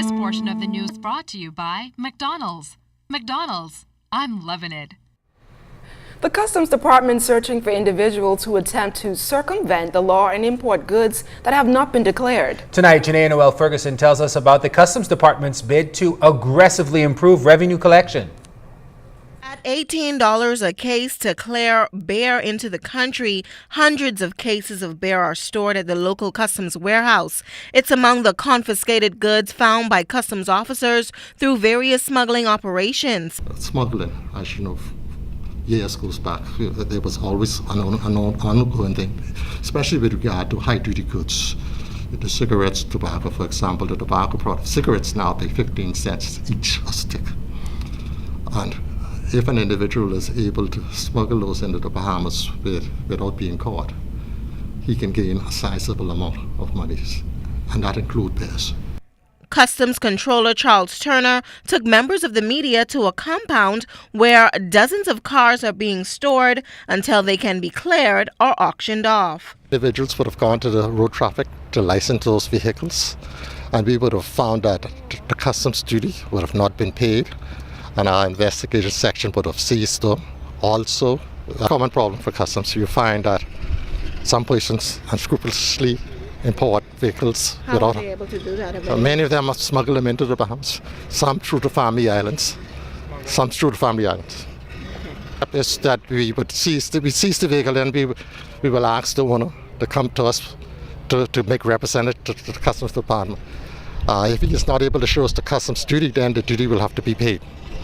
This portion of the news brought to you by McDonald's. McDonald's, I'm loving it. The Customs Department searching for individuals who attempt to circumvent the law and import goods that have not been declared. Tonight, Aniqua Ferguson tells us about the Customs Department's bid to aggressively improve revenue collection. At $18 a case to clear bear into the country, hundreds of cases of bear are stored at the local customs warehouse. It's among the confiscated goods found by customs officers through various smuggling operations. Smuggling, as you know, years goes back, there was always an ongoing thing, especially with regard to high-duty goods. The cigarettes, tobacco, for example, the tobacco product. Cigarettes now pay 15 cents each a stick. And if an individual is able to smuggle those into the Bahamas without being caught, he can gain a sizable amount of money, and that includes bears. Customs Controller Charles Turner took members of the media to a compound where dozens of cars are being stored until they can be cleared or auctioned off. Individuals would have gone to the road traffic to license those vehicles, and we would have found that the customs duty would have not been paid, and our investigation section would have seized them. Also, a common problem for customs, you find that some persons unscrupulously import vehicles. How are they able to do that? Many of them smuggle them into the Bahamas, some through the Family Islands, Is that we would seize the vehicle, and we will ask the owner to come to us to make representative to the Customs Department. If he is not able to show us the customs duty, then the duty will have to be paid,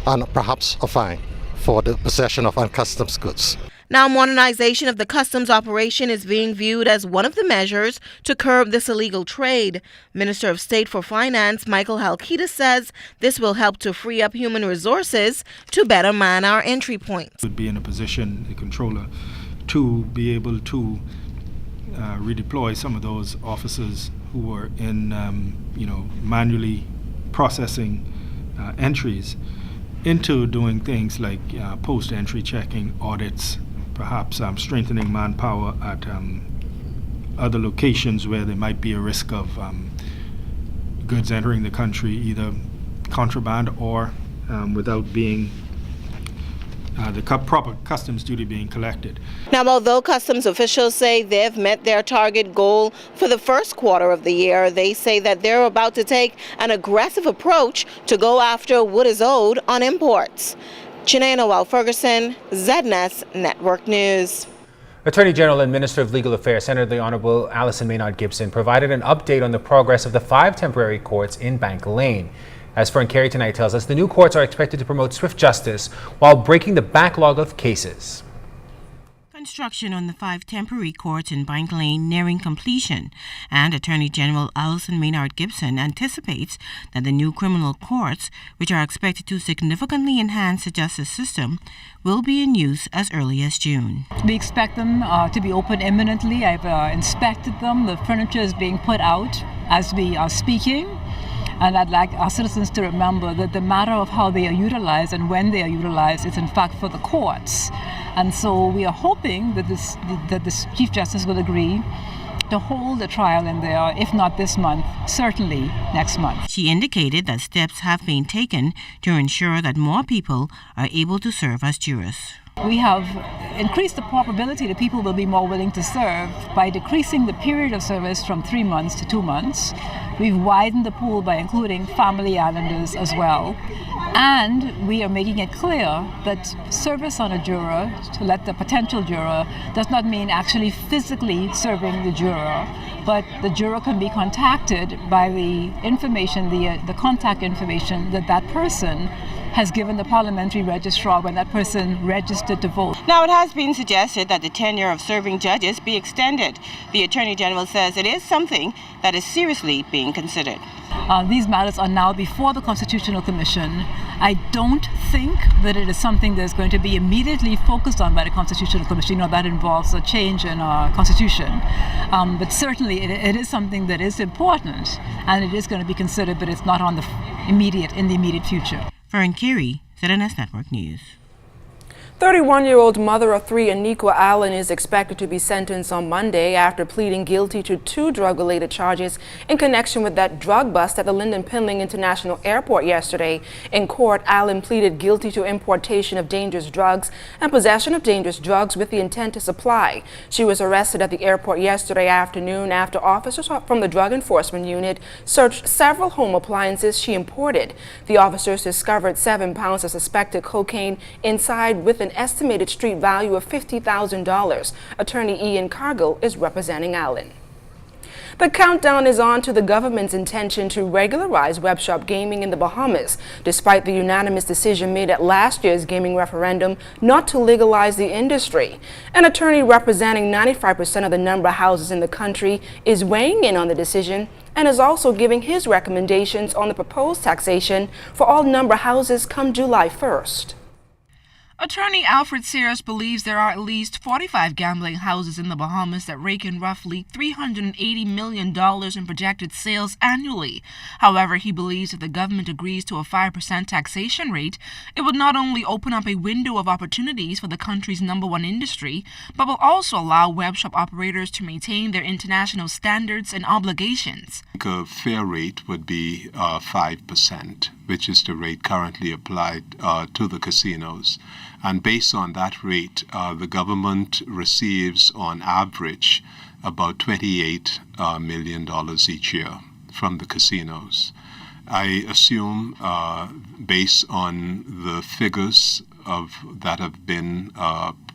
and perhaps a fine for the possession of uncustoms goods. Now, modernization of the customs operation is being viewed as one of the measures to curb this illegal trade. Minister of State for Finance Michael Halkita says this will help to free up human resources to better man our entry points. Would be in a position, the controller, to be able to redeploy some of those officers who were in, manually processing entries into doing things like post-entry checking, audits, perhaps strengthening manpower at other locations where there might be a risk of goods entering the country, either contraband or without being the proper customs duty being collected. Now, although customs officials say they've met their target goal for the first quarter of the year, they say that they're about to take an aggressive approach to go after what is owed on imports. Aniqua Ferguson, ZNS Network News. Attorney General and Minister of Legal Affairs, Senator the Honorable Alison Maynard Gibson, provided an update on the progress of the 5 temporary courts in Bank Lane. As Fern Carey tonight tells us, the new courts are expected to promote swift justice while breaking the backlog of cases. Construction on the 5 temporary courts in Bank Lane nearing completion, and Attorney General Alison Maynard Gibson anticipates that the new criminal courts, which are expected to significantly enhance the justice system, will be in use as early as June. We expect them to be open imminently. I've inspected them. The furniture is being put out as we are speaking. And I'd like our citizens to remember that the matter of how they are utilized and when they are utilized is in fact for the courts. And so we are hoping that this Chief Justice will agree to hold the trial in there, if not this month, certainly next month. She indicated that steps have been taken to ensure that more people are able to serve as jurors. We have increased the probability that people will be more willing to serve by decreasing the period of service from 3 months to 2 months. We've widened the pool by including family islanders as well. And we are making it clear that service on a juror, to let the potential juror, does not mean actually physically serving the juror, but the juror can be contacted by the information, the contact information that person has given the parliamentary registrar when that person registered to vote. Now, it has been suggested that the tenure of serving judges be extended. The Attorney General says it is something that is seriously being considered. These matters are now before the Constitutional Commission. I don't think that it is something that's going to be immediately focused on by the Constitutional Commission. That involves a change in our Constitution. But certainly it is something that is important, and it is going to be considered, but it's not in the immediate future. Fern Carey, ZNS Network News. 31-year-old mother of three Aniqua Allen is expected to be sentenced on Monday after pleading guilty to 2 drug-related charges in connection with that drug bust at the Lynden Pinling International Airport yesterday. In court, Allen pleaded guilty to importation of dangerous drugs and possession of dangerous drugs with the intent to supply. She was arrested at the airport yesterday afternoon after officers from the Drug Enforcement Unit searched several home appliances she imported. The officers discovered 7 pounds of suspected cocaine inside with an estimated street value of $50,000. Attorney Ian Cargill is representing Allen. The countdown is on to the government's intention to regularize Webshop Gaming in the Bahamas, despite the unanimous decision made at last year's gaming referendum not to legalize the industry. An attorney representing 95% of the number of houses in the country is weighing in on the decision and is also giving his recommendations on the proposed taxation for all number houses come July 1st. Attorney Alfred Sears believes there are at least 45 gambling houses in the Bahamas that rake in roughly $380 million in projected sales annually. However, he believes if the government agrees to a 5% taxation rate, it would not only open up a window of opportunities for the country's #1 industry, but will also allow web shop operators to maintain their international standards and obligations. A fair rate would be 5%, which is the rate currently applied to the casinos. And based on that rate, the government receives on average about $28 million each year from the casinos. I assume, based on the figures that have been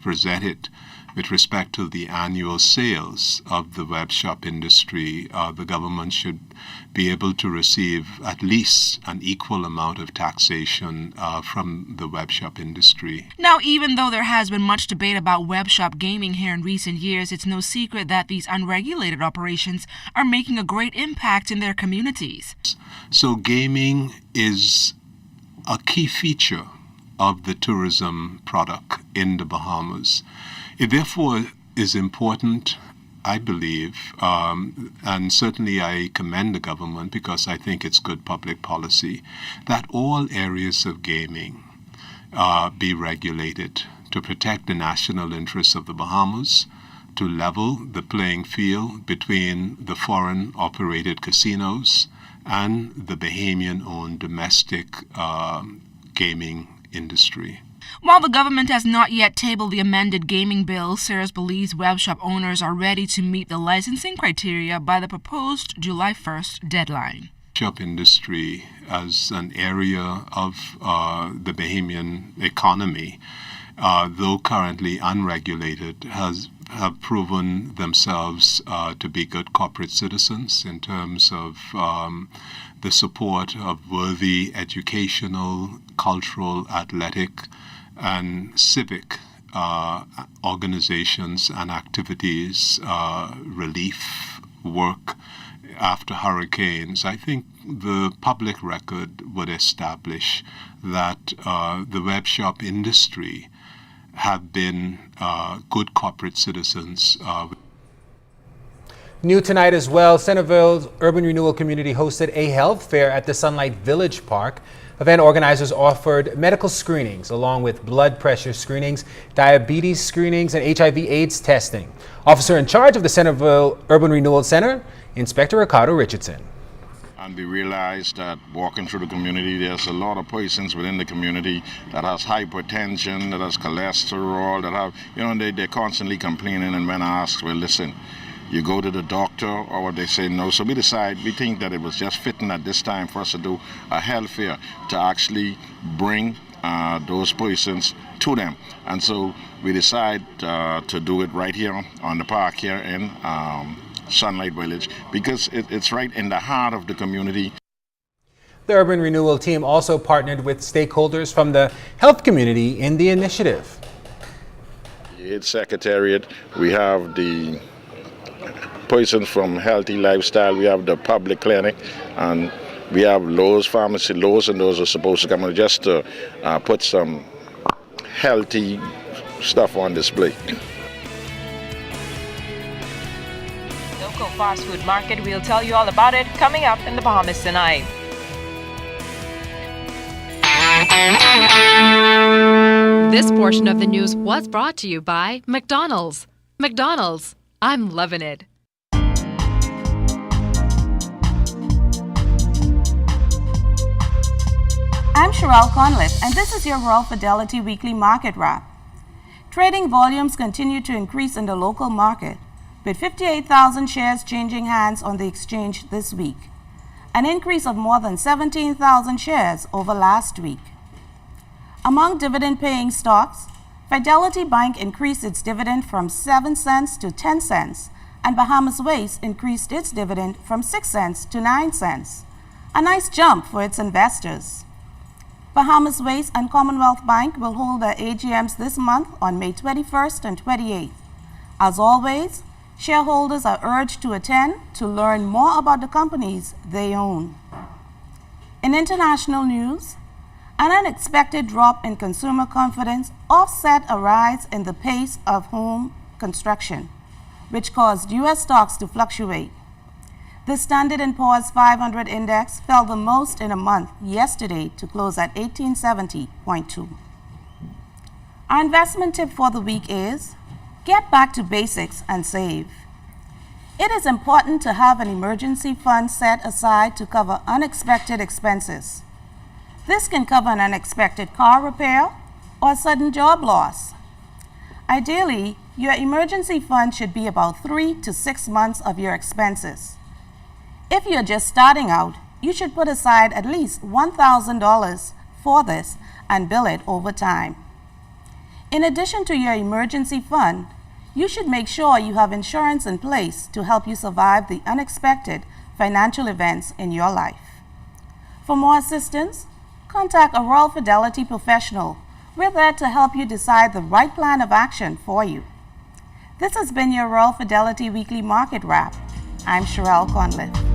presented with respect to the annual sales of the web shop industry, the government should be able to receive at least an equal amount of taxation from the web shop industry. Now, even though there has been much debate about web shop gaming here in recent years, it's no secret that these unregulated operations are making a great impact in their communities. So gaming is a key feature of the tourism product in the Bahamas. It therefore is important, I believe, and certainly I commend the government because I think it's good public policy, that all areas of gaming be regulated to protect the national interests of the Bahamas, to level the playing field between the foreign operated casinos and the Bahamian-owned domestic gaming industry. While the government has not yet tabled the amended gaming bill, Sears believes web shop owners are ready to meet the licensing criteria by the proposed July 1st deadline. Shop industry as an area of the Bahamian economy, though currently unregulated, have proven themselves to be good corporate citizens in terms of the support of worthy educational, cultural, athletic, and civic organizations and activities, relief work after hurricanes. I think the public record would establish that the web shop industry have been good corporate citizens. New tonight as well, Centerville's Urban Renewal Community hosted a health fair at the Sunlight Village Park. Event organizers offered medical screenings along with blood pressure screenings, diabetes screenings, and HIV/AIDS testing. Officer in charge of the Centerville Urban Renewal Center, Inspector Ricardo Richardson. And we realized that walking through the community, there's a lot of persons within the community that has hypertension, that has cholesterol, that have, they're constantly complaining. And when I asked, well, listen, you go to the doctor, or they say no. So we think that it was just fitting at this time for us to do a health fair to actually bring those persons to them. And so we decided to do it right here on the park here in Sunlight Village, because it's right in the heart of the community. The Urban Renewal team also partnered with stakeholders from the health community in the initiative. It's Secretariat, we have the persons from Healthy Lifestyle, we have the public clinic, and we have Lowe's Pharmacy. Lowe's and those are supposed to come in just to put some healthy stuff on display. Local fast food market, we'll tell you all about it coming up in the Bahamas tonight. This portion of the news was brought to you by McDonald's. McDonald's, I'm loving it. I'm Sherelle Conliffe, and this is your Royal Fidelity Weekly Market Wrap. Trading volumes continue to increase in the local market, with 58,000 shares changing hands on the exchange this week, an increase of more than 17,000 shares over last week. Among dividend-paying stocks, Fidelity Bank increased its dividend from 7 cents to 10 cents, and Bahamas Waste increased its dividend from 6 cents to 9 cents, a nice jump for its investors. Bahamas Waste and Commonwealth Bank will hold their AGMs this month on May 21st and 28th. As always, shareholders are urged to attend to learn more about the companies they own. In international news, an unexpected drop in consumer confidence offset a rise in the pace of home construction, which caused U.S. stocks to fluctuate. The Standard & Poor's 500 index fell the most in a month yesterday to close at 1870.2. Our investment tip for the week is get back to basics and save. It is important to have an emergency fund set aside to cover unexpected expenses. This can cover an unexpected car repair or a sudden job loss. Ideally, your emergency fund should be about 3 to 6 months of your expenses. If you're just starting out, you should put aside at least $1,000 for this and bill it over time. In addition to your emergency fund, you should make sure you have insurance in place to help you survive the unexpected financial events in your life. For more assistance, contact a Royal Fidelity professional. We're there to help you decide the right plan of action for you. This has been your Royal Fidelity Weekly Market Wrap. I'm Sherelle Conliffe.